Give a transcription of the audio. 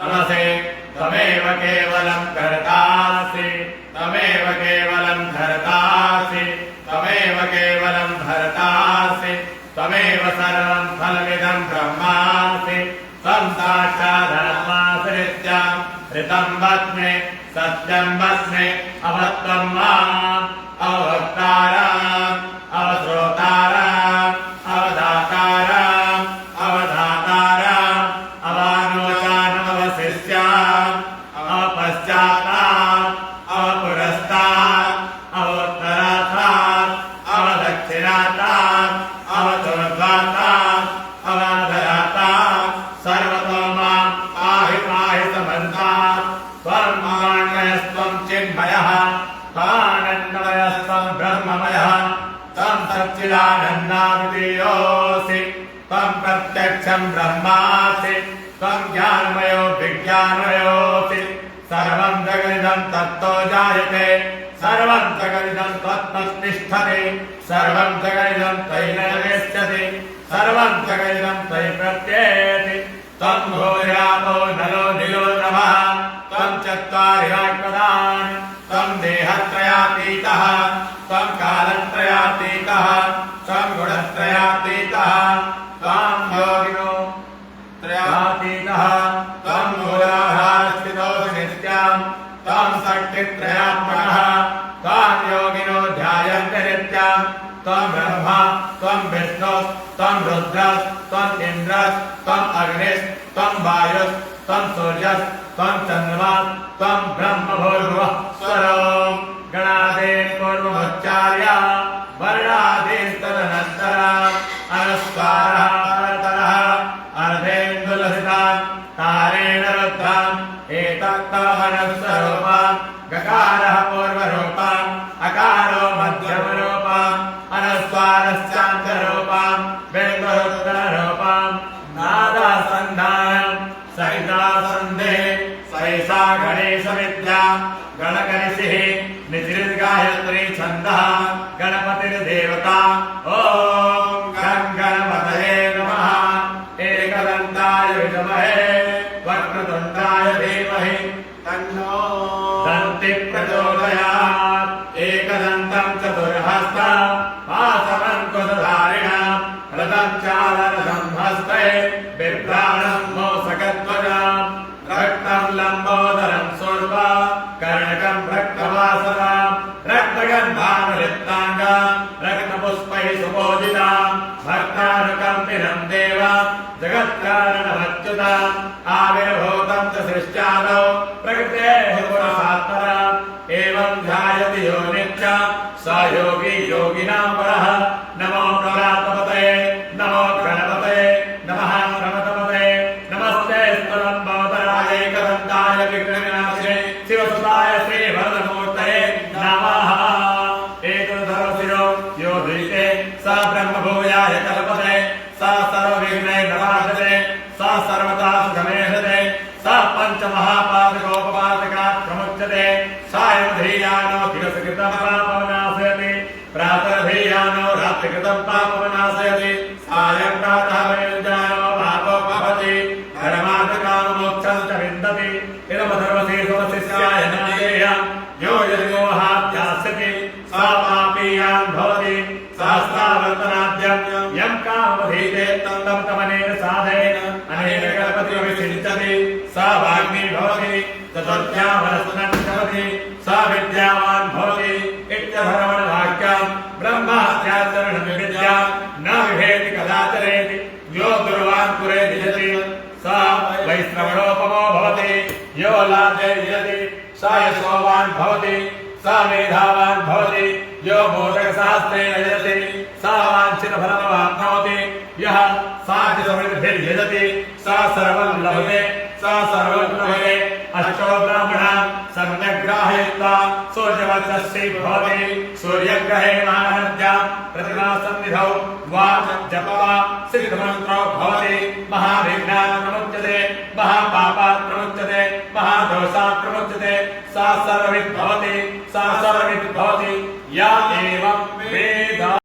तमसे तमेव केवलं कर्तासि तमेव केवलं धर्तासि तमेव केवलं भर्तासि तमेव सर्वं फलमिदं ब्रह्मासि त्वं साक्षादात्मासि नित्यं ऋतं वच्मि सत्यं वच्मि अवत्वं माम् अवक्ताराम् अवश्रोताराम् अवधाताराम् अवधाताराम् अवानोचानमवशिष्याम् अवपश्चाताम् अवपुरस्तात् अवोत्तरातात् अवदक्षिणातात् अवचोर्ध्वातात् अवाधरातात् सर्वतो माम् पाहि पाहि समन्तात् त्वं मान्मयस्त्वं चिन्मयः आनन्दमयस्त्वं ब्रह्ममयः त्वं सच्चिदानन्दाद्वितीयोऽसि त्वं प्रत्यक्षं ब्रह्मासि त्वं ज्ञानमयो विज्ञानमयोऽसि सर्वं जगदिदं तत्तो जायते सर्वं जगदिदं त्वत्तिष्ठति सर्वं जगदिदं त्वयि नश्यति सर्वं जगदिदं त्वयि प्रत्येति त्वं भूयापो नलो निलो नमः त्वं चत्वारि वाक्पदानि त्वं देहत्रयातीतः त्वं कालत्रयातीतः त्वं गुणत्रयातीतः त्वं योगिनो त्रयातीतः त्वं मूलाधारस्थितोऽसि नित्यं त्वं शक्तित्रयात्मकः त्वं योगिनो ध्यायन्ति नित्यं त्वं ब्रह्मा त्वं विष्णु त्वं रुद्रः त्वं इन्द्रः त्वं अग्निः त्वं वायुः त्वं सूर्यः त्वं चन्द्रमाः त्वं ब्रह्मभूर्भुवः स्वरों गणादेन पूर्वमुच्चार्य वर्णादेन तदनन्तरम् अनुस्वारः परतरः अर्धेन्दुलसितान् तारेण रुद्धान् एतत्तमनुस्वरूपान् गकारः पूर्वरूपान् अकारो मध्यमरूपान् अनुस्वारश्चान्तरूपान् बिन्दुरुत्तररूपान् नादासन्धानम् सहिता सन्धे सहिता गणेशविद्या गणकनिषिः निधिर्गायत्री छन्दः गणपतिर्देवता ॐ गं गणपतये नमः एकदन्ताय विद्महे वक्रतुण्डाय धीमहि तन्नो दन्तिः प्रचोदयात् एकदन्तं चतुर्हस्तं पाशमङ्कुशधारिणं रथं चालरथं हस्ते बिभ्राणं मोसकध्वजं रक्तं लम्बोदरं शूर्पा कर्णकं रक्तवासनं रक्तगन्धानुलिप्ताङ्गं रक्तपुष्पैः सुपूजितं भक्तानुकम्पिनं देवं जगत्कारणमच्युतम् आविर्भूतं च सृष्ट्यादौ प्रकृतेः पुरसात्परम् एवं ध्यायति यो नित्यं स योगी योगिनां परः नमो प्ररातपतये नमो गणपतये नमः प्रमथपतये नमस्ते स्तुलम्बोदराय एकदन्ताय विघ्नविनाशिने शिवसुताय श्रीवरदमूर्तये नमः एकदन्तरशिरो यो द्विते स ब्रह्मभूयाय कल्पते स सर्वविघ्नैर्नवासते स सर्वदा सुखमेधते स पञ्चमहापादकोपपादकात् प्रमुच्यते सायमधीयानो दिवसकृतं पापवनाशयति प्रातर्धीयानो रात्रिकृतं पापवनाशयति सायं प्रातः वयुञ्जानो पापोपहति धर्मार्थकाममोक्षं च विन्दति इदमधर्मशीर्षमशिष्याय नादेयं यो यज्ञोहात्यास्यति सा पापीयान् भवति सहस्रावर्तनाद्यं यं कामधीते तं तमनेन साधयेन अनेन कल्पतिमभिषिञ्चति सा वाग्मी भवति चतुर्थ्यां वनस्पतिर्भवति सा विद्यावान् भवति इत्यधर्मणवाक्यं ब्रह्मास्याचरणविद्या न विभेति कदाचरेति यो दुर्वान् कुरेति यति सा वैश्रवणोपमो भवति यो लाभे यति सा यशोवान् भवति सा मेधावान् भवति यो मोदकशास्त्रेण यजति सा वाञ्छितफलमवाप्नोति यः साध्यसमृद्धिर्यजति सा सर्वं लभते सा सर्वं लभते अष्टो ब्राह्मणाः सम्यक् ग्राहयित्वा सूर्यवंशस्य भवति सूर्यग्रहे मानद्यां प्रतिमासन्निधौ वा जपवा सिद्धमन्त्रो भवति महाविघ्नात् प्रमुच्यते महापापात् प्रमुच्यते महादोषात् प्रमुच्यते सा सर्वविद् भवति सा सर्वविद् भवति या